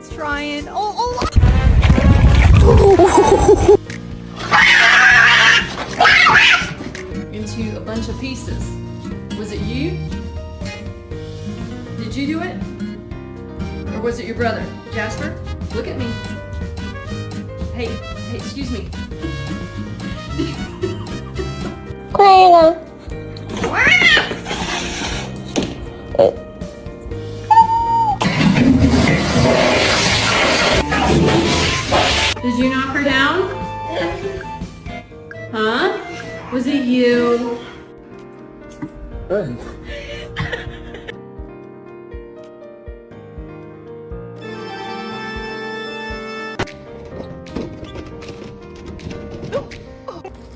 It's trying. Oh. Into a bunch of pieces. Was it you? Did you do it? Or was it your brother? Jasper, look at me. Hey, excuse me. Did you knock her down? Huh? Was it you? Hey.